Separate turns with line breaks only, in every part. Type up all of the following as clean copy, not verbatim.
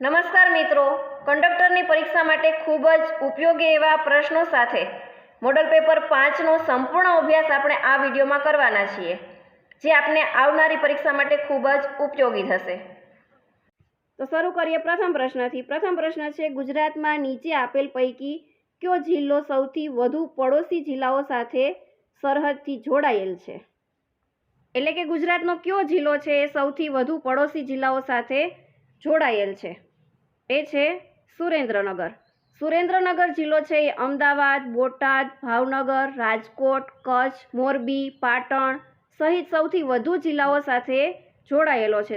નમસ્કાર મિત્રો, કંડક્ટરની પરીક્ષા માટે ખૂબ જ ઉપયોગી એવા પ્રશ્નો સાથે મોડલ પેપર 5નો સંપૂર્ણ અભ્યાસ આપણે આ વિડીયોમાં કરવાના છીએ, જે આપને આવનારી પરીક્ષા માટે ખૂબ જ ઉપયોગી થશે. તો શરૂ કરીએ પ્રથમ પ્રશ્નથી. પ્રથમ પ્રશ્ન છે, ગુજરાતમાં નીચે આપેલ પૈકી કયો જિલ્લો સૌથી વધુ પડોશી જિલ્લાઓ સાથે સરહદથી જોડાયેલ છે? એટલે કે ગુજરાતનો કયો જિલ્લો છે એ સૌથી વધુ પડોશી જિલ્લાઓ સાથે જોડાયેલ છે? એ છે સુરેન્દ્રનગર. સુરેન્દ્રનગર જિલ્લો છે એ અમદાવાદ, બોટાદ, ભાવનગર, રાજકોટ, કચ્છ, મોરબી, પાટણ સહિત સૌથી વધુ જિલ્લાઓ સાથે જોડાયેલો છે.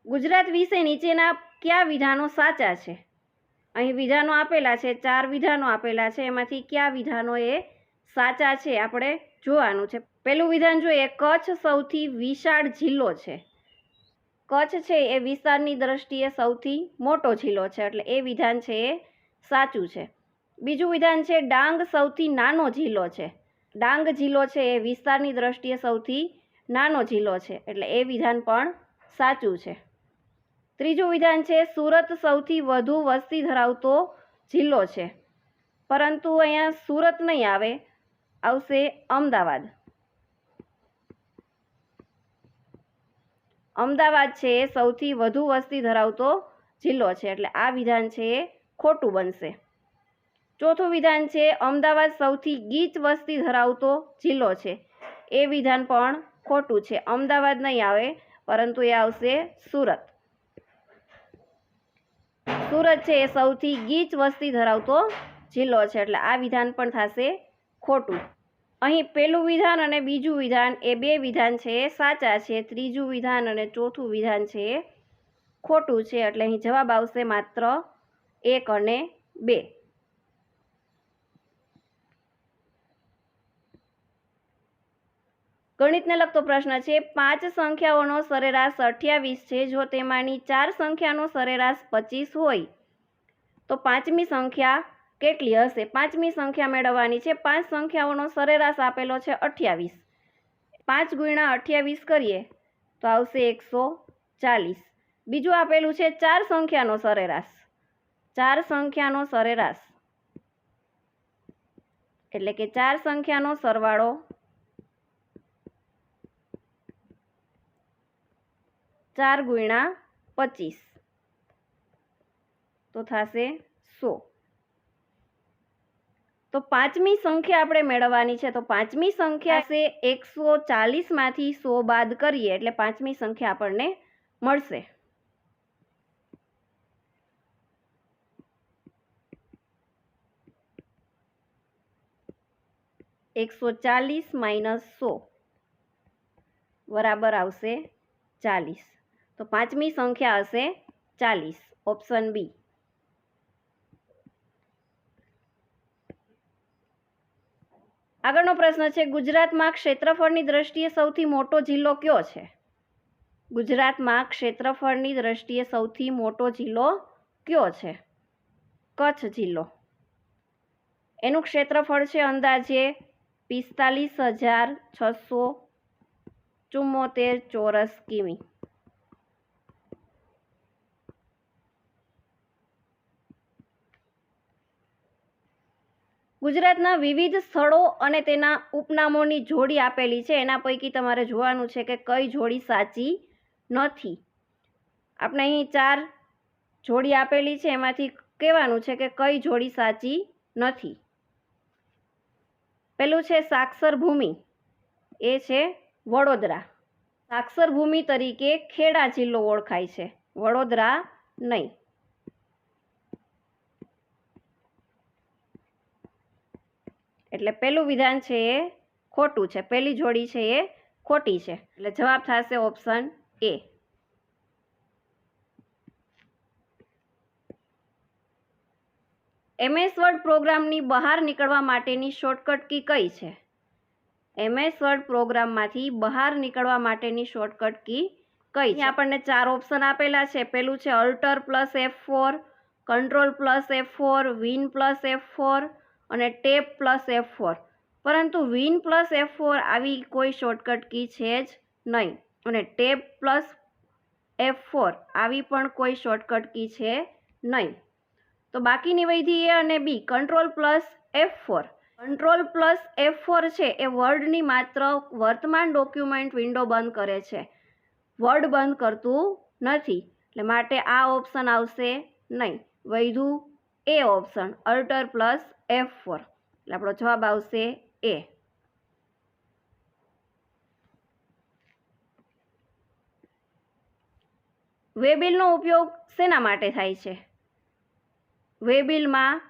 ગુજરાત વિશે નીચેના કયા વિધાનો સાચા છે? અહીં વિધાનો આપેલા છે, 4 વિધાનો આપેલા છે. એમાંથી કયા વિધાનો એ સાચા છે આપણે જોવાનું છે. પહેલું વિધાન જોઈએ, કચ્છ સૌથી વિશાળ જિલ્લો છે. કચ્છ છે એ વિસ્તારની દ્રષ્ટિએ સૌથી મોટો જિલ્લો છે, એટલે એ વિધાન છે એ સાચું છે. બીજું વિધાન છે, ડાંગ સૌથી નાનો જિલ્લો છે. ડાંગ જિલ્લો છે એ વિસ્તારની દ્રષ્ટિએ સૌથી નાનો જિલ્લો છે, એટલે એ વિધાન પણ સાચું છે. ત્રીજું વિધાન છે, સુરત સૌથી વધુ વસ્તી ધરાવતો જિલ્લો છે, પરંતુ અહીંયા સુરત નહીં આવે, આવશે અમદાવાદ. અમદાવાદ છે એ સૌથી વધુ વસ્તી ધરાવતો જિલ્લો છે, એટલે આ વિધાન છે એ ખોટું બનશે. ચોથું વિધાન છે, અમદાવાદ સૌથી ગીચ વસ્તી ધરાવતો જિલ્લો છે. એ વિધાન પણ ખોટું છે. અમદાવાદ નહીં આવે, પરંતુ એ આવશે સુરત. સુરત છે એ સૌથી ગીચ વસ્તી ધરાવતો જિલ્લો છે, એટલે આ વિધાન પણ થશે ખોટું. અહીં પહેલું વિધાન અને બીજું વિધાન એ બે વિધાન છે એ સાચા છે. ત્રીજું વિધાન અને ચોથું વિધાન છે એ ખોટું છે, એટલે અહીં જવાબ આવશે માત્ર 1 અને 2. ગણિતને લગતો પ્રશ્ન છે, 5 સંખ્યાઓનો સરેરાશ 28 છે. જો તેમાંની 4 સંખ્યાનો સરેરાશ 25 હોય તો 5મી સંખ્યા કેટલી હશે? 5મી સંખ્યા મેળવવાની છે. 5 સંખ્યાઓનો સરેરાશ આપેલો છે 28. 5 ગુણ્યા 28 કરીએ તો આવશે 140. બીજું આપેલું છે 4 સંખ્યાનો સરેરાશ. 4 સંખ્યાનો સરેરાશ એટલે કે 4 સંખ્યાનો સરવાળો ચાર ગુણ્યા 25 તો થશે 100. તો 5મી સંખ્યા આપણે મેળવવાની છે. તો 5મી સંખ્યા છે 140 માંથી 100 બાદ કરીએ એટલે 5મી સંખ્યા આપણને મળશે. -100 બરાબર આવશે 40. તો 5મી સંખ્યા હશે 40. Option B. આગળનો પ્રશ્ન છે, ગુજરાતમાં ક્ષેત્રફળની દ્રષ્ટિએ સૌથી મોટો જિલ્લો કયો છે? ગુજરાતમાં ક્ષેત્રફળની દ્રષ્ટિએ સૌથી મોટો જિલ્લો કયો છે? કચ્છ જિલ્લો. એનું ક્ષેત્રફળ છે અંદાજે 45,674 ચોરસ કિમી. ગુજરાતના વિવિધ સ્થળો અને તેના ઉપનામોની જોડી આપેલી છે. એના પૈકી તમારે જોવાનું છે કે કઈ જોડી સાચી નથી. આપણે અહીં 4 જોડી આપેલી છે, એમાંથી કહેવાનું છે કે કઈ જોડી સાચી નથી. પેલું છે સાક્ષર ભૂમિ, એ છે વડોદરા. સાક્ષર ભૂમિ તરીકે ખેડા જિલ્લો ઓળખાય છે, વડોદરા નહીં. એટલે પહેલું વિધાન છે એ ખોટું છે. પહેલી જોડી છે એ ખોટી છે, એટલે જવાબ થશે ઓપ્શન એ. MS વર્ડ પ્રોગ્રામની બહાર નીકળવા માટેની શોર્ટકટ કી કઈ છે? MS વર્ડ પ્રોગ્રામમાંથી બહાર નીકળવા માટેની શોર્ટકટ કી કઈ છે? આપણને 4 ઓપ્શન આપેલા છે. પહેલું છે alter +F4, control +F4, win +F4 અને ટેબ +F4. પરંતુ વિન +F4 આવી કોઈ શોર્ટકટ કી છે જ નહીં, અને ટેબ F4 આવી પણ કોઈ શોર્ટકટ કી છે નહીં. તો બાકીની વધી A અને B. Control plus F4. Control plus F4 છે એ વર્ડની માત્ર વર્તમાન ડોક્યુમેન્ટ વિન્ડો બંધ કરે છે, વર્ડ બંધ કરતું નથી. એટલે માટે આ ઓપ્શન આવશે નહીં. વધ્યું એ ઓપ્શન, અલ્ટર પ્લસ F4. એટલે આપણો જવાબ આવશે એ. વે બિલનો ઉપયોગ શેના માટે થાય છે? વે બિલમાં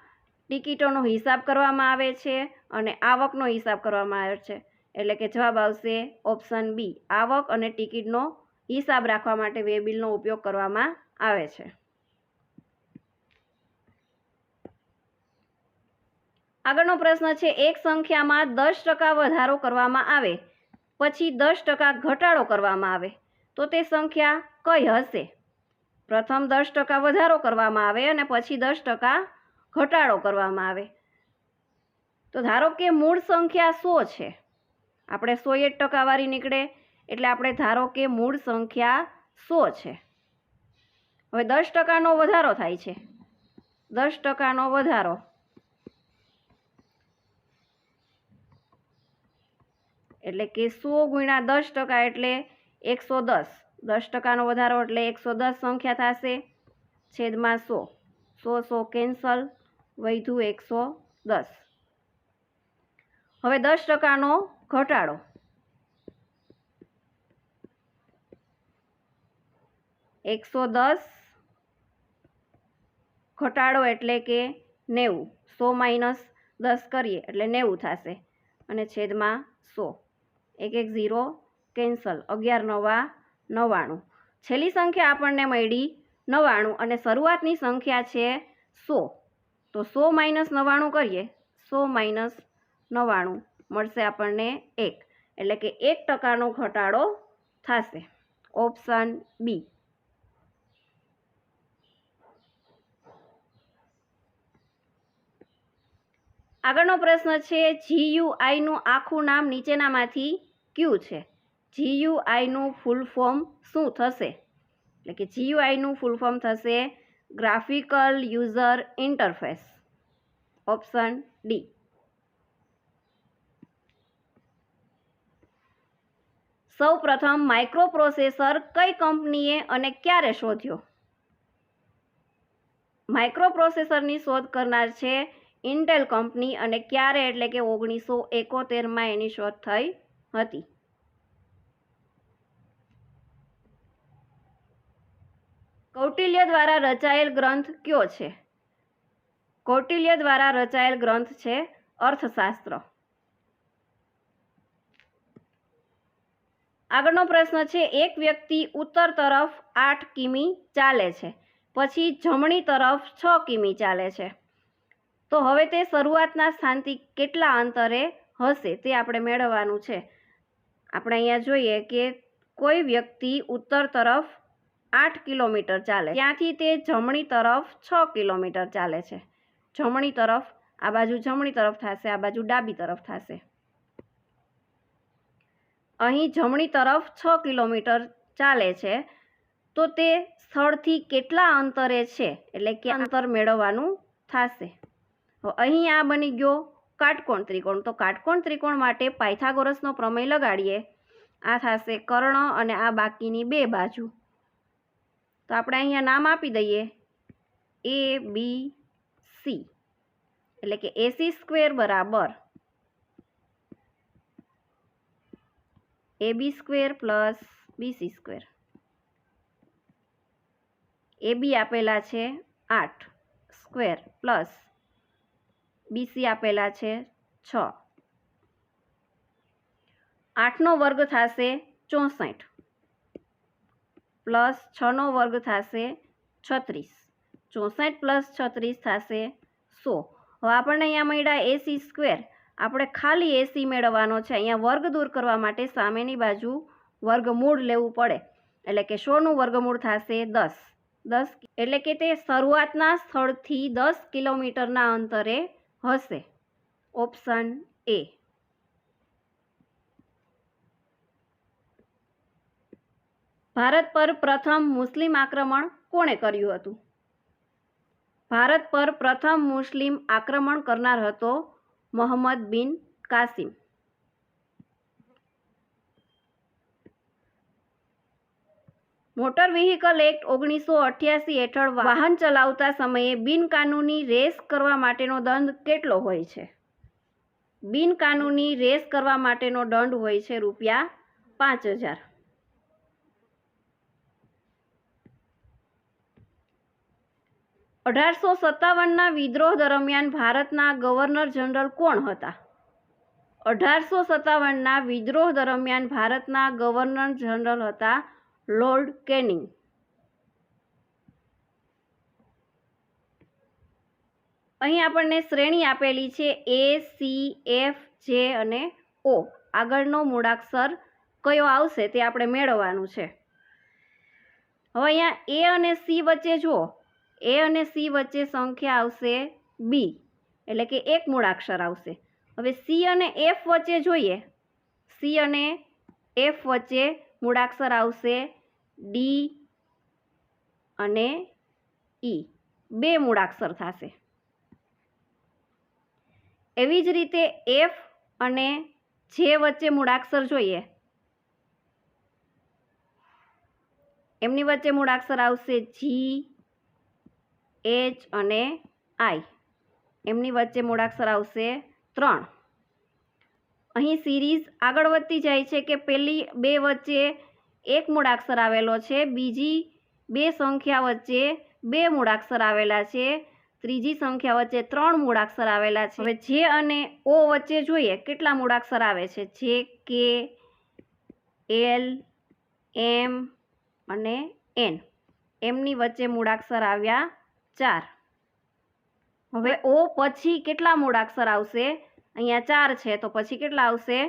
ટિકિટોનો હિસાબ કરવામાં આવે છે અને આવકનો હિસાબ કરવામાં આવે છે. એટલે કે જવાબ આવશે ઓપ્શન બી, આવક અને ટિકિટનો હિસાબ રાખવા માટે વે બિલનો ઉપયોગ કરવામાં આવે છે. આગળનો પ્રશ્ન છે, એક સંખ્યામાં 10% વધારો કરવામાં આવે પછી 10% ઘટાડો કરવામાં આવે તો તે સંખ્યા કઈ હશે? પ્રથમ 10% વધારો કરવામાં આવે અને પછી 10% ઘટાડો કરવામાં આવે. તો ધારો કે મૂળ સંખ્યા 100 છે, આપણે 101% વાળી નીકળે એટલે આપણે ધારો કે મૂળ સંખ્યા 100 છે. હવે 10%નો વધારો થાય છે, 10%નો વધારો એટલે કે 100 ગુણ્યા 10% એટલે 110. 10%નો વધારો એટલે 110 સંખ્યા થશે, છેદમાં 100. 100 કેન્સલ, વધ્યું 110. હવે 10%નો ઘટાડો, ઘટાડો એટલે કે 90. 100 માઇનસ 10 કરીએ એટલે 90 થશે અને છેદમાં 100. 1 0 કેન્સલ, 11 9 99. છેલ્લી સંખ્યા આપણને મળી 99 અને શરૂઆતની સંખ્યા છે 100. તો 100 માઇનસ 99 કરીએ, 100 માઇનસ 99 મળશે આપણને 1. એટલે કે 1%નો ઘટાડો થશે. Option B. આગળનો પ્રશ્ન છે, GUIનું આખું નામ નીચેનામાંથી કયું છે? GUIનું ફૂલ ફોર્મ શું થશે? એટલે કે GUIનું ફૂલ ફોર્મ થશે graphical user interface. Option D. સૌ પ્રથમ માઇક્રોપ્રોસેસર કઈ કંપનીએ અને ક્યારે શોધ્યો? માઇક્રોપ્રોસેસરની શોધ કરનાર છે ઇન્ટેલ કંપની અને ક્યારે એટલે કે 1971માં એની શોધ થઈ હતી. કૌટિલ્ય દ્વારા રચાયેલ ગ્રંથ કયો છે? કૌટિલ્ય દ્વારા રચાયેલ ગ્રંથ છે અર્થશાસ્ત્ર. આગળનો પ્રશ્ન છે, એક વ્યક્તિ ઉત્તર તરફ 8 કિમી ચાલે છે, પછી જમણી તરફ 6 કિમી ચાલે છે, તો હવે તે શરૂઆતના સ્થાનથી કેટલા અંતરે હશે તે આપણે મેળવવાનું છે. આપણે અહીંયા જોઈએ કે કોઈ વ્યક્તિ ઉત્તર તરફ 8 કિલોમીટર ચાલે, ત્યાંથી તે જમણી તરફ 6 કિલોમીટર ચાલે છે. જમણી તરફ, આ બાજુ જમણી તરફ થશે, આ બાજુ ડાબી તરફ થશે. અહીં જમણી તરફ 6 કિલોમીટર ચાલે છે, તો તે સ્થળથી કેટલા અંતરે છે એટલે કે અંતર મેળવવાનું થશે. અહીં આ બની ગયો કાટકોણ ત્રિકોણ. તો કાટકોણ ત્રિકોણ માટે પાયથાગોરસનો પ્રમેય લગાડીએ. આ થશે કર્ણ અને આ બાકીની બે બાજુ. તો આપણે અહીંયા નામ આપી દઈએ ABC. એટલે કે AC² બરાબર AB² પ્લસ BC². AB આપેલા છે 8 સ્ક્વેર પ્લસ BC આપેલા છે 6. 8નો વર્ગ થશે 64 પ્લસ 6નો વર્ગ થશે 36. 64 પ્લસ 36 થશે 100. હવે આપણને અહીંયા મળ્યા AC². આપણે ખાલી AC મેળવવાનો છે. અહીંયા વર્ગ દૂર કરવા માટે સામેની બાજુ વર્ગમૂળ લેવું પડે. એટલે કે 100નું વર્ગમૂળ થશે 10. એટલે કે તે શરૂઆતના સ્થળથી 10 કિલોમીટરના અંતરે હશે. Option A. ભારત પર પ્રથમ મુસ્લિમ આક્રમણ કોણે કર્યું હતું? ભારત પર પ્રથમ મુસ્લિમ આક્રમણ કરનાર હતો મોહમ્મદ બિન કાસિમ. મોટર વ્હીકલ એક્ટ 1988 હેઠળ વાહન ચલાવતા સમયે બિનકાનૂની રેસ કરવા માટેનો દંડ કેટલો હોય છે? બિનકાનૂની રેસ કરવા માટેનો દંડ હોય છે ₹5000. ₹1857 વિદ્રોહ દરમિયાન ભારતના ગવર્નર જનરલ કોણ હતા? 1857 વિદ્રોહ દરમિયાન ભારતના ગવર્નર જનરલ હતા લોર્ડ કેનિંગ. અહીં આપણને શ્રેણી આપેલી છે A, C, F, J અને O. આગળનો મૂળાક્ષર કયો આવશે તે આપણે મેળવવાનું છે. હવે અહીંયા A અને C વચ્ચે જુઓ, A અને C વચ્ચે સંખ્યા આવશે B, એટલે કે એક મૂળાક્ષર આવશે. હવે C અને F વચ્ચે જોઈએ, C અને F વચ્ચે મૂળાક્ષર આવશે D અને E, બે મૂળાક્ષર થશે. એવી જ રીતે F અને J વચ્ચે મૂળાક્ષર જોઈએ, એમની વચ્ચે મૂળાક્ષર આવશે G, H અને I, એમની વચ્ચે મૂળાક્ષર આવશે 3. અહીં સિરીઝ આગળ વધતી જાય છે કે પહેલી બે વચ્ચે એક મૂળાક્ષર આવેલો છે, બીજી બે સંખ્યા વચ્ચે બે મૂળાક્ષર આવેલા છે, ત્રીજી સંખ્યા વચ્ચે 3 મૂળાક્ષર આવેલા છે. હવે J અને O વચ્ચે જોઈએ કેટલા મૂળાક્ષર આવે છે. J, K, L, M અને N, એમની વચ્ચે મૂળાક્ષર આવ્યા 4. હવે O પછી કેટલા મૂળાક્ષર આવશે? અહીંયા 4 છે તો પછી કેટલા આવશે?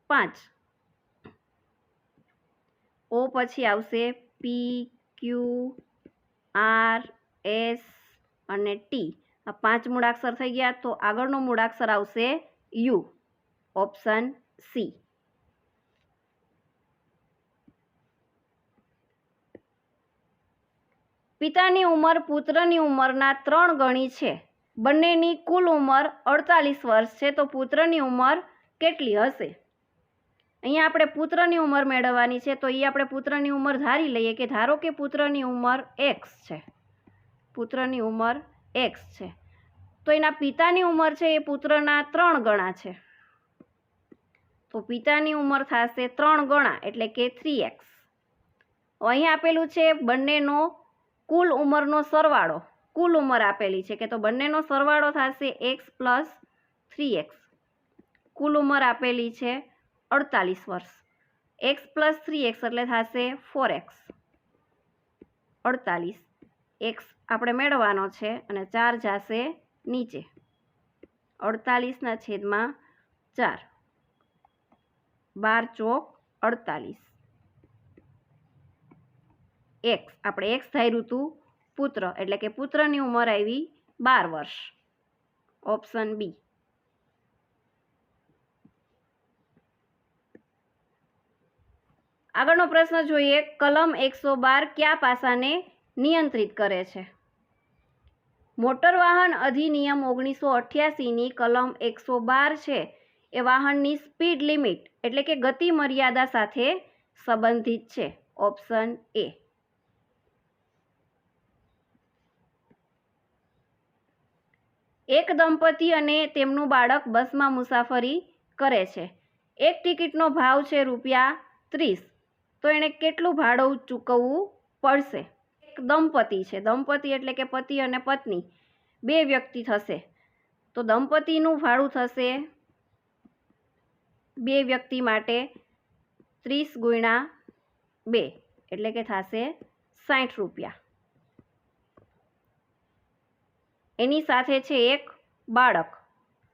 5. O પછી આવશે P, Q, R, S અને T. આ 5 મૂળાક્ષર થઈ ગયા. તો આગળનો મૂળાક્ષર આવશે U, ઓપ્શન C. પિતાની ઉંમર પુત્રની ઉંમરના 3 ગણી છે. બંનેની કુલ ઉંમર 48 વર્ષ છે, તો પુત્રની ઉંમર કેટલી હશે? અહીંયા આપણે પુત્રની ઉંમર મેળવવાની છે, તો એ આપણે પુત્રની ઉંમર ધારી લઈએ કે ધારો કે પુત્રની ઉંમર X છે, પુત્રની ઉંમર X છે, તો એના પિતાની ઉંમર છે એ પુત્રના 3 ગણા છે, તો પિતાની ઉંમર થશે 3 ગણા એટલે કે 3x. અહીં આપેલું છે બંનેનો કુલ ઉંમરનો સરવાળો, કુલ ઉંમર આપેલી છે કે તો બંનેનો સરવાળો થશે x + 3x. કુલ ઉંમર આપેલી છે 48 વર્ષ, x + 3x એટલે થશે 4x. 48 x આપણે મેળવવાનો છે અને 4 જશે નીચે, 48/4, 12 ચોક 48. x આપણે x ધાર્યું હતું પુત્ર, એટલે કે પુત્રની ઉંમર આવી 12 વર્ષ, ઓપ્શન B. આગળનો પ્રશ્ન જોઈએ. કલમ 112 કયા પાસાને નિયંત્રિત કરે છે? મોટર વાહન અધિનિયમ 1988ની કલમ 112 છે એ વાહનની સ્પીડ લિમિટ એટલે કે ગતિ મર્યાદા સાથે સંબંધિત છે, ઓપ્શન A. એક દંપતી અને તેમનું બાળક બસમાં મુસાફરી કરે છે. એક ટિકિટનો ભાવ છે ₹30, તો એણે કેટલું ભાડું ચૂકવવું પડશે? એક દંપતી છે, દંપતી એટલે કે પતિ અને પત્ની, બે વ્યક્તિ થશે, તો દંપતીનું ભાડું થશે બે વ્યક્તિ માટે 30 × 2 એટલે કે થશે ₹60. એની સાથે છે એક બાળક,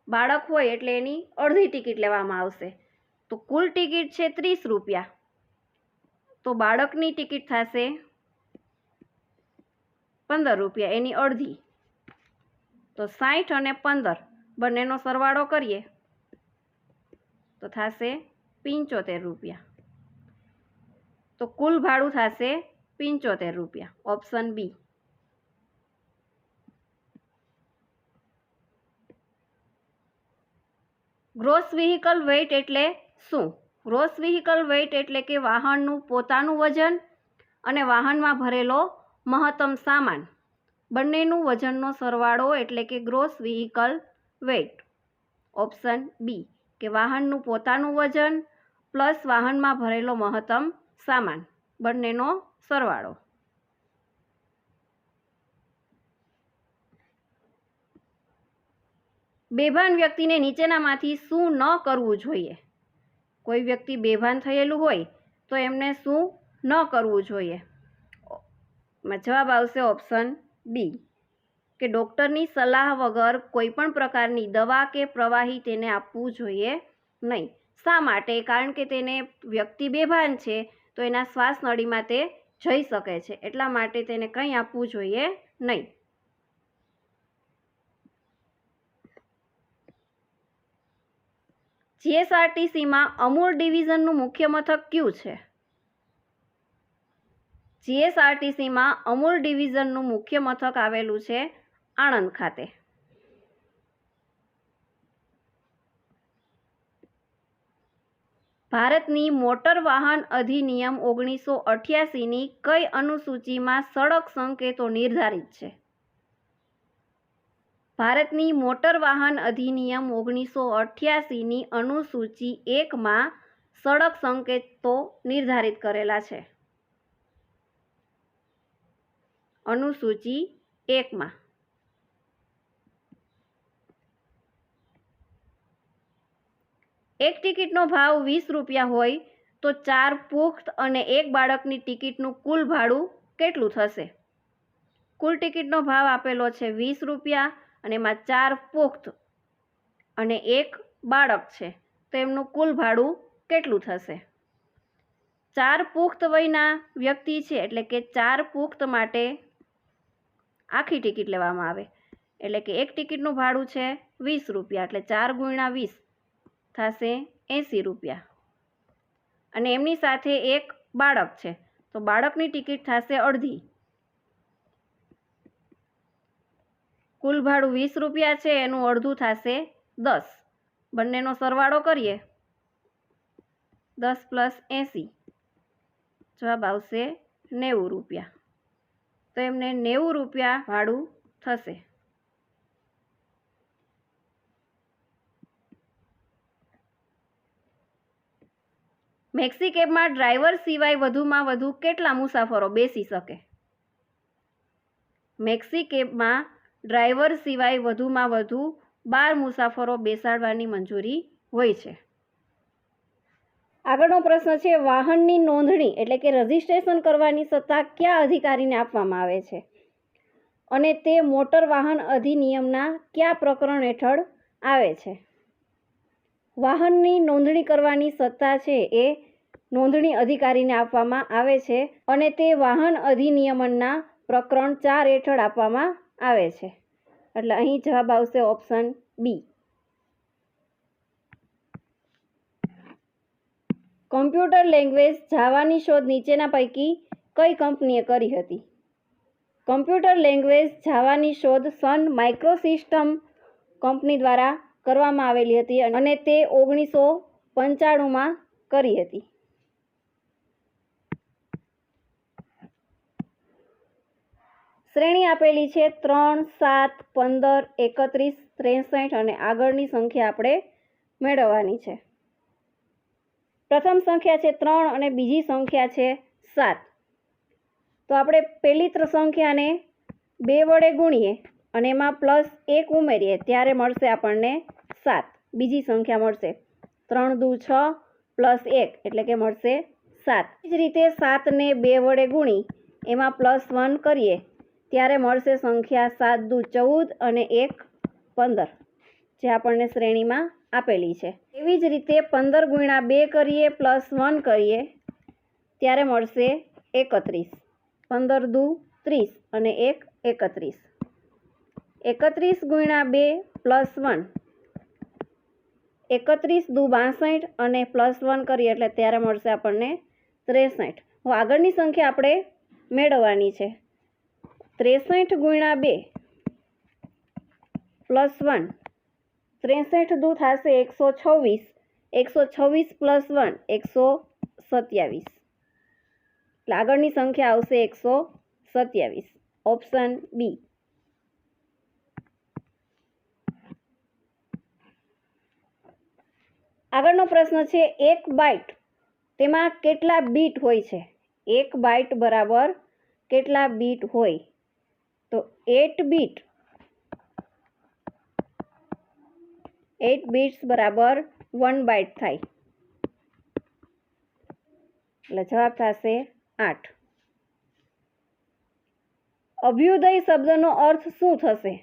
બાળક હોય એટલે એની અડધી ટિકિટ લેવામાં આવશે, તો કુલ ટિકિટ છે ₹30, તો બાળકની ટિકિટ થશે ₹15, એની અડધી, તો 60 અને 15 બંનેનો સરવાળો કરીએ તો થશે ₹75. તો કુલ ભાડું થશે 75 રૂપિયા, option B. Gross vehicle weight એટલે શું? ગ્રોસ વ્હીકલ વેઇટ એટલે કે વાહનનું પોતાનું વજન અને વાહનમાં ભરેલો મહત્તમ સામાન બંનેનું વજનનો સરવાળો એટલે કે gross vehicle weight. Option B કે વાહનનું પોતાનું વજન પ્લસ વાહનમાં ભરેલો મહત્તમ સામાન બંનેનો સરવાળો. બેભાન વ્યક્તિને નીચેનામાંથી શું ન કરવું જોઈએ? કોઈ વ્યક્તિ બેભાન થયેલું હોય તો એમને શું ન કરવું જોઈએ? જવાબ આવશે ઓપ્શન બી કે ડૉક્ટરની સલાહ વગર કોઈ પણ પ્રકારની દવા કે પ્રવાહી તેને આપવું જોઈએ નહીં. શા માટે? કારણ કે તેને વ્યક્તિ બેભાન છે તો એના શ્વાસ નળીમાં તે જઈ શકે છે, એટલા માટે તેને કંઈ આપવું જોઈએ નહીં. જીએસઆરટીસીમાં અમૂલ ડિવિઝનનું મુખ્ય મથક કયું છે? જીએસઆરટીસીમાં અમૂલ ડિવિઝનનું મુખ્ય મથક આવેલું છે આણંદ ખાતે. ભારતની મોટર વાહન અધિનિયમ 1988ની કઈ અનુસૂચિમાં સડક સંકેતો નિર્ધારિત છે? ભારતની મોટર વાહન અધિનિયમ 1988ની અનુસૂચિ 1માં સડક સંકેતો નિર્ધારિત કરેલા છે. અનુસૂચિ 1માં. એક ટિકિટનો ભાવ 20 રૂપિયા હોય તો 4 પુખ્ત અને 1 બાળકની ટિકિટનું કુલ ભાડું કેટલું થશે? કુલ ટિકિટનો ભાવ આપેલો છે 20 રૂપિયા અને એમાં 4 પુખ્ત અને 1 બાળક છે, તો એમનું કુલ ભાડું કેટલું થશે? 4 પુખ્ત વયના વ્યક્તિ છે એટલે કે 4 પુખ્ત માટે આખી ટિકિટ લેવામાં આવે, એટલે કે એક ટિકિટનું ભાડું છે 20 રૂપિયા, એટલે 4 ગુણ્યા 20 થશે 80 રૂપિયા. અને એમની સાથે 1 બાળક છે તો બાળકની ટિકિટ થશે અડધી. કુલ ભાડું 20 રૂપિયા છે, એનું અડધું થશે 10. બંનેનો સરવાળો કરીએ 10 + 80, જવાબ આવશે 90 રૂપિયા. તો એમને 90 રૂપિયા ભાડું થશે. મેક્સી કેબમાં ડ્રાઈવર સિવાય વધુમાં વધુ કેટલા મુસાફરો બેસી શકે? મેક્સી કેબમાં ડ્રાઈવર સિવાય વધુમાં વધુ 12 મુસાફરો બેસાડવાની મંજૂરી હોય છે. આગળનો પ્રશ્ન છે, વાહનની નોંધણી એટલે કે રજિસ્ટ્રેશન કરવાની સત્તા કયા અધિકારીને આપવામાં આવે છે અને તે મોટર વાહન અધિનિયમના કયા પ્રકરણ હેઠળ આવે છે? વાહનની નોંધણી કરવાની સત્તા છે એ નોંધણી અધિકારીને આપવામાં આવે છે અને તે વાહન અધિનિયમના પ્રકરણ 4 હેઠળ આપવામાં આવે છે. એટલે અહીં જવાબ આવશે ઓપ્શન બી. કમ્પ્યુટર લેંગ્વેજ જાવાની શોધ નીચેના પૈકી કઈ કંપનીએ કરી હતી? કમ્પ્યુટર લેંગ્વેજ જાવાની શોધ સન માઇક્રોસિસ્ટમ કંપની દ્વારા કરવામાં આવેલી હતી અને તે 1995માં કરી હતી. શ્રેણી આપેલી છે 3, 7, 15, 31, 63 અને આગળની સંખ્યા આપણે મેળવવાની છે. પ્રથમ સંખ્યા છે 3 અને બીજી સંખ્યા છે 7. તો આપણે પહેલી સંખ્યાને 2 વડે ગુણીએ અને એમાં +1 ઉમેરીએ ત્યારે મળશે આપણને 7. બીજી સંખ્યા મળશે 3 દુ 6 +1 એટલે કે મળશે 7. એ જ રીતે 7ને 2 વડે ગુણી એમાં +1 કરીએ ત્યારે મળશે સંખ્યા 7 દુ 14 અને 1 15, જે આપણને શ્રેણીમાં આપેલી છે. એવી જ રીતે 15 ગુણ્યા 2 કરીએ +1 કરીએ ત્યારે મળશે 31. 15 દુ 30 અને 1 31. 31 ગુણ્યા 2 +1, 31 દુ 62 અને +1 કરીએ એટલે ત્યારે મળશે આપણને 63. હવે આગળની સંખ્યા આપણે મેળવવાની છે. 63 ગુણ્યા 2 પ્લસ 1, 63 દૂ થશે 126, 126 પ્લસ 1 127. એટલે આગળની સંખ્યા આવશે 127. Option B. આગળનો પ્રશ્ન છે 1 બાઇટ તેમાં કેટલા બીટ હોય છે? 1 બાઇટ બરાબર કેટલા બીટ હોય? તો 8 બીટ. 8 બીટ્સ બરાબર 1 બાઇટ થાય. એટલે જવાબ થશે 8. અભ્યુદય શબ્દનો અર્થ શું થશે?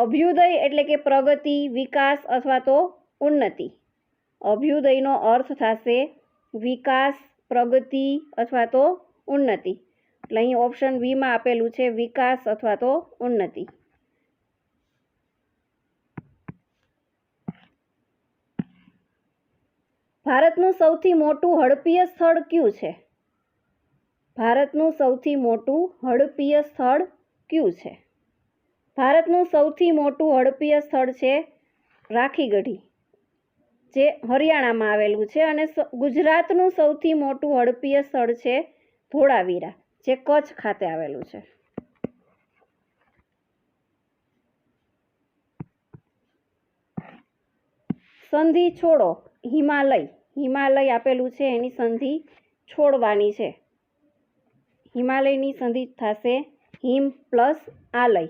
અભ્યુદય એટલે કે પ્રગતિ, વિકાસ અથવા તો ઉન્નતિ. અભ્યુદયનો અર્થ થશે વિકાસ, પ્રગતિ અથવા તો ઉન્નતિ. એટલે અહીં ઓપ્શન બીમાં આપેલું છે વિકાસ અથવા તો ઉન્નતિ. ભારતનું સૌથી મોટું હડપીય સ્થળ કયું છે? ભારતનું સૌથી મોટું હડપીય સ્થળ કયું છે? ભારતનું સૌથી મોટું હડપીય સ્થળ છે રાખીગઢી, જે હરિયાણામાં આવેલું છે. અને ગુજરાતનું સૌથી મોટું હડપીય સ્થળ છે ધોળાવીરા, જે કચ્છ ખાતે આવેલું છે. સંધિ છોડો. હિમાલય. હિમાલય આપેલું છે, એની સંધિ છોડવાની છે. હિમાલયની સંધિ થશે હિમ પ્લસ આલય.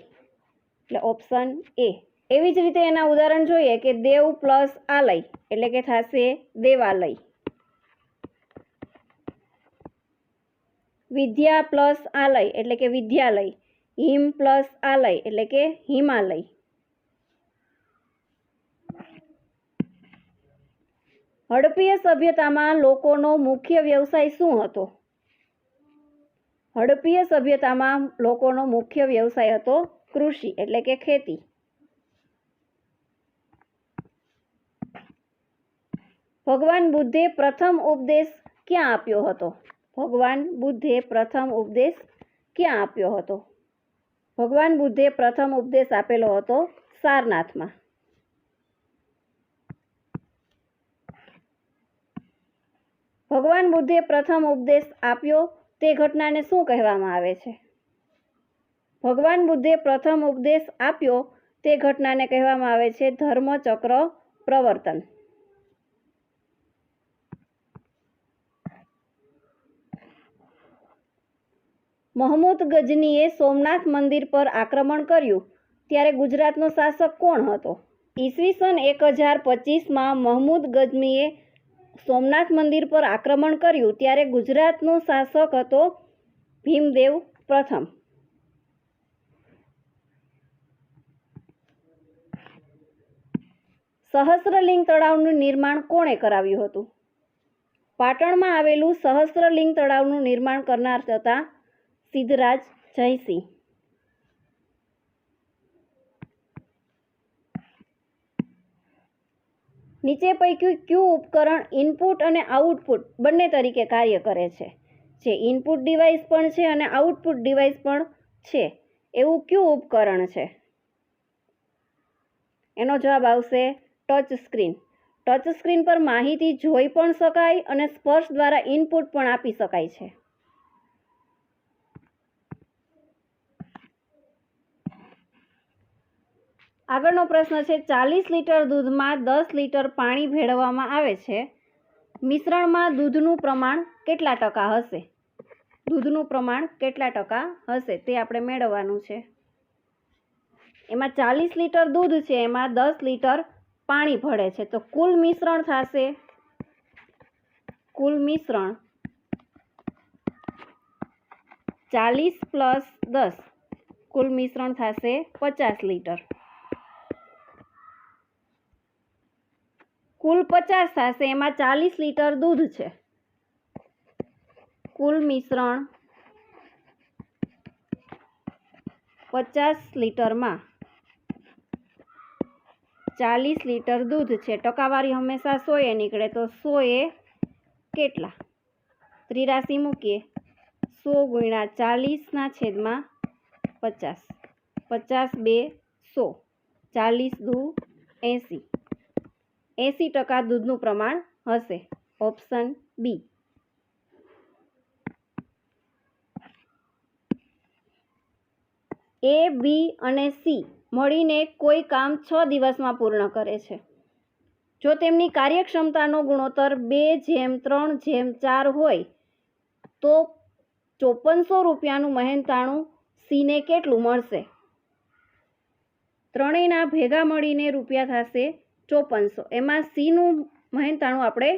એટલે ઓપ્શન એ. એવી જ રીતે એના ઉદાહરણ જોઈએ કે દેવ પ્લસ આલય એટલે કે થશે દેવાલય. વિદ્યા પ્લસ આલય એટલે કે વિદ્યાલય. હિમ પ્લસ આલય એટલે કે હિમાલય. હડપીય સભ્યતામાં લોકોનો મુખ્ય વ્યવસાય શું હતો? હડપીય સભ્યતામાં લોકોનો મુખ્ય વ્યવસાય હતો કૃષિ એટલે કે ખેતી. ભગવાન બુદ્ધે પ્રથમ ઉપદેશ ક્યાં આપ્યો હતો? ભગવાન બુદ્ધે પ્રથમ ઉપદેશ ક્યાં આપ્યો હતો? ભગવાન બુદ્ધે પ્રથમ ઉપદેશ આપેલો હતો સારનાથમાં. ભગવાન બુદ્ધે પ્રથમ ઉપદેશ આપ્યો તે ઘટનાને શું કહેવામાં આવે છે? ભગવાન બુદ્ધે પ્રથમ ઉપદેશ આપ્યો તે ઘટનાને કહેવામાં આવે છે ધર્મચક્ર પ્રવર્તન. મહમૂદ ગજનીએ સોમનાથ મંદિર પર આક્રમણ કર્યું ત્યારે ગુજરાતનો શાસક કોણ હતો? ઈસવીસન 1025માં મહમૂદ ગજનીએ સોમનાથ મંદિર પર આક્રમણ કર્યું ત્યારે ગુજરાતનો શાસક હતો ભીમદેવ પ્રથમ. સહસ્ત્રલિંગ તળાવનું નિર્માણ કોણે કરાવ્યું હતું? પાટણમાં આવેલું સહસ્ત્રલિંગ તળાવનું નિર્માણ કરનાર હતા સિદ્ધરાજ જયસિંહ. નીચે પૈકી કયું ઉપકરણ ઇનપુટ અને આઉટપુટ બંને તરીકે કાર્ય કરે છે? જે ઇનપુટ ડિવાઇસ પણ છે અને આઉટપુટ ડિવાઇસ પણ છે એવું કયું ઉપકરણ છે? એનો જવાબ આવશે ટચ સ્ક્રીન. ટચ સ્ક્રીન પર માહિતી જોઈ પણ શકાય અને સ્પર્શ દ્વારા ઇનપુટ પણ આપી શકાય છે. આગળનો પ્રશ્ન છે 40 લીટર દૂધમાં 10 લીટર પાણી ભેળવવામાં આવે છે. મિશ્રણમાં દૂધનું પ્રમાણ કેટલા ટકા હશે? દૂધનું પ્રમાણ કેટલા ટકા હશે તે આપણે મેળવવાનું છે. એમાં 40 લીટર દૂધ છે, એમાં 10 લીટર પાણી ભળે છે, તો કુલ મિશ્રણ થશે 40 પ્લસ 10 કુલ મિશ્રણ થશે 50 લીટર. કુલ 50 થશે, એમાં 40 લીટર દૂધ છે. કુલ મિશ્રણ 50 લીટરમાં 40 લીટર દૂધ છે. ટકાવારી હંમેશા 100 નીકળે, તો 100 કેટલા? ત્રિરાશી મૂકીએ 100 ગુણ્યા 40/50, 50 2 100, 40 દુ 80, 80% દૂધનું પ્રમાણ હશે. Option B. એ, બી અને સી મળીને કોઈ કામ 6 દિવસમાં પૂર્ણ કરે છે. જો તેમની કાર્યક્ષમતાનો ગુણોત્તર 2:3:4 હોય તો 5400 રૂપિયાનું મહેનતાણું સીને કેટલું મળશે? ત્રણેયના ભેગા મળીને રૂપિયા થશે 5400. એમાં સીનું મહેનતાણું આપણે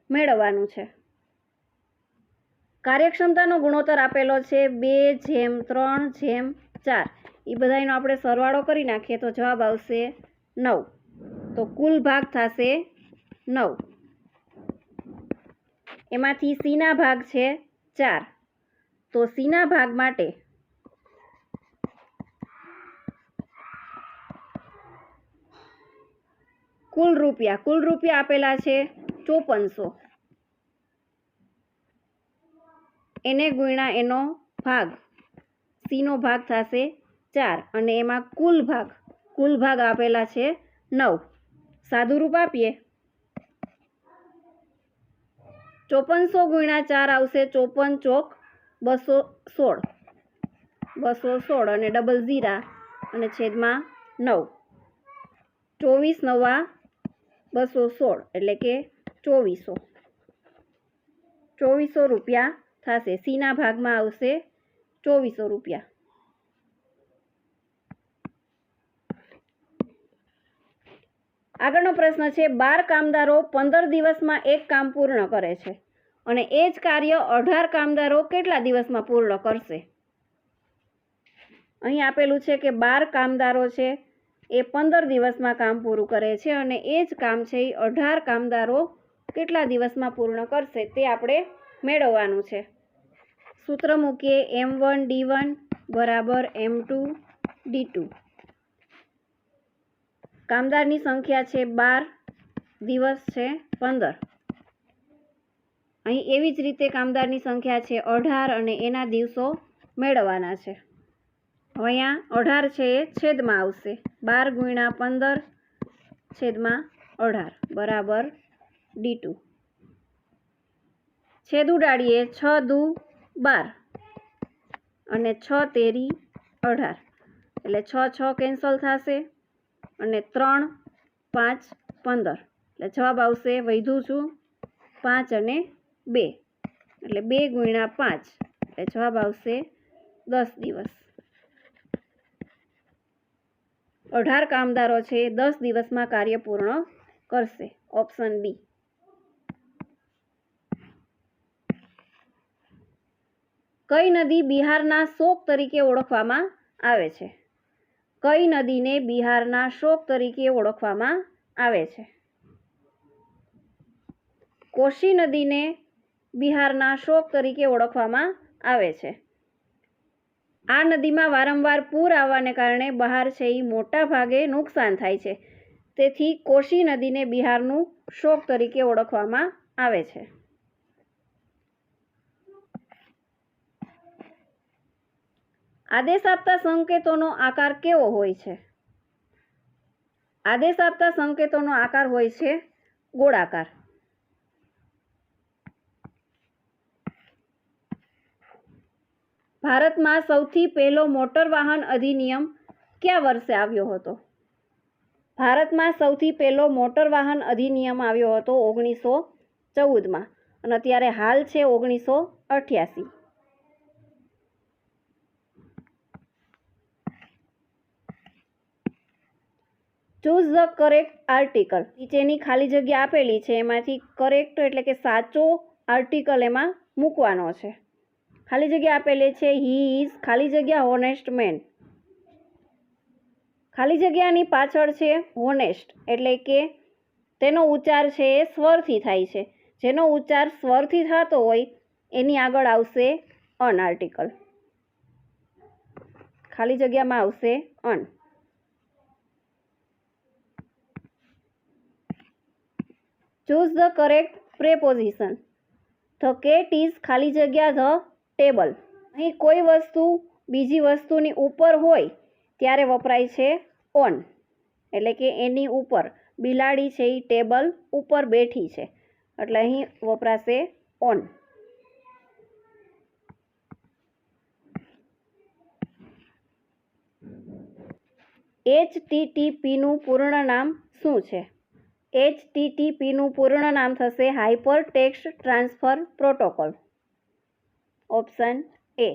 મેળવવાનું છે. કાર્યક્ષમતાનો ગુણોત્તર આપેલો છે 2:3:4. એ બધાનો આપણે સરવાળો કરી નાખીએ તો જવાબ આવશે 9. તો કુલ ભાગ થશે 9. એમાંથી સીના ભાગ છે 4. તો સીના ભાગ માટે કુલ રૂપિયા આપેલા છે 5400. એને ગુણ્યા એનો ભાગ, સીનો ભાગ થશે 4 અને એમાં કુલ ભાગ આપેલા છે 9. સાદું રૂપ આપીએ 5400 ગુણ્યા 4 આવશે 54 ચોક 216 અને ડબલ 0 અને છેદમાં 9. 24 નવા 216 એટલે કે 2400 રૂપિયા થશે. સીના ભાગમાં આવશે 2400 રૂપિયા. આગળનો પ્રશ્ન છે 12 કામદારો 15 દિવસમાં એક કામ પૂર્ણ કરે છે અને એ જ કાર્ય 18 કામદારો કેટલા દિવસમાં પૂર્ણ કરશે? અહીં આપેલું છે કે 12 કામદારો છે એ 15 દિવસમાં કામ પૂરું કરે છે અને એ જ કામ છે એ 18 કામદારો કેટલા દિવસમાં પૂર્ણ કરશે તે આપણે મેળવવાનું છે. સૂત્ર મૂકીએ M1D1 બરાબર M2D2. કામદારની સંખ્યા છે 12, દિવસ છે 15. અહીં એવી જ રીતે કામદારની સંખ્યા છે 18 અને એના દિવસો મેળવવાના છે. હવે અહીંયા 18 છે એ છેદમાં આવશે 12 ગુણ્યા 15 છેદમાં 18 બરાબર D2. છેદ ઉડાડીએ 6 દુ 12 અને 6 તેરી 18 એટલે 6 કેન્સલ થશે અને 3 5 15 એટલે જવાબ આવશે વધ્યું છું 5 અને 2 એટલે 2 ગુણ્યા 5 એટલે જવાબ આવશે 10 દિવસ. 18 કામદારો છે 10 દિવસમાં કાર્ય પૂર્ણ કરશે. Option B. કઈ નદી બિહારના શોક તરીકે ઓળખવામાં આવે છે? કઈ નદીને બિહારના શોક તરીકે ઓળખવામાં આવે છે? કોશી નદીને બિહારના શોક તરીકે ઓળખવામાં આવે છે. આ નદીમાં વારંવાર પૂર આવવાને કારણે બહાર છે એ મોટા ભાગે નુકસાન થાય છે. તેથી કોશી નદીને બિહારનું શોક તરીકે ઓળખવામાં આવે છે. આદેશ આપતા સંકેતોનો આકાર કેવો હોય છે? આદેશ આપતા સંકેતોનો આકાર હોય છે ગોળાકાર. ભારતમાં સૌથી પહેલો મોટર વાહન અધિનિયમ કયા વર્ષે આવ્યો હતો? ભારતમાં સૌથી પહેલો મોટર વાહન અધિનિયમ આવ્યો હતો 1914માં અને અત્યારે હાલ છે 1988. Choose the correct article. નીચેની ખાલી જગ્યા આપેલી છે એમાંથી કરેક્ટ એટલે કે સાચો આર્ટિકલ એમાં મૂકવાનો છે. ખાલી જગ્યા આપેલી છે હી ઇઝ ખાલી જગ્યા હોનેસ્ટ મેન. ખાલી જગ્યાની પાછળ છે હોનેસ્ટ એટલે કે તેનો ઉચ્ચાર છે એ સ્વરથી થાય છે. જેનો ઉચ્ચાર સ્વરથી થતો હોય એની આગળ આવશે અન આર્ટિકલ. ખાલી જગ્યામાં આવશે an. Choose the correct preposition. The cat is ખાલી જગ્યા ધ ટેબલ. અહીં કોઈ વસ્તુ બીજી વસ્તુની ઉપર હોય ત્યારે વપરાય છે ઓન, એટલે કે એની ઉપર. બિલાડી છે એ ટેબલ ઉપર બેઠી છે એટલે અહીં વપરાશે ઓન. HTTPનું પૂર્ણ નામ શું છે? HTTPનું પૂર્ણ નામ થશે hyper text transfer protocol. Option A.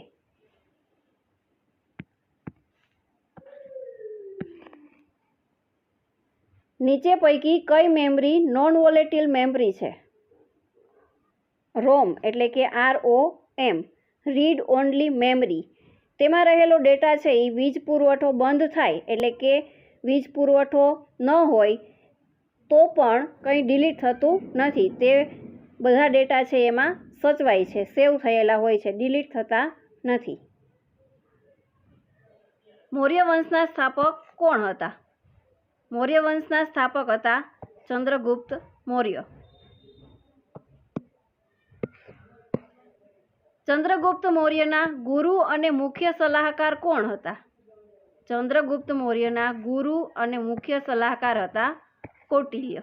નીચે પૈકી કઈ મેમરી નોન વોલેટિલ મેમરી છે? રોમ એટલે કે ROM, રીડ ઓનલી મેમરી. તેમાં રહેલો ડેટા છે એ વીજ પુરવઠો બંધ થાય એટલે કે વીજ પુરવઠો ન હોય તો પણ કંઈ ડિલીટ થતું નથી. તે બધા ડેટા છે એમાં સચવાય છે, સેવ થયેલા હોય છે, ડિલીટ થતા નથી. મૌર્ય વંશના સ્થાપક કોણ હતા? મૌર્ય વંશના સ્થાપક હતા ચંદ્રગુપ્ત મૌર્ય. ચંદ્રગુપ્ત મૌર્યના ગુરુ અને મુખ્ય સલાહકાર કોણ હતા? ચંદ્રગુપ્ત મૌર્યના ગુરુ અને મુખ્ય સલાહકાર હતા કૌટિલ્ય.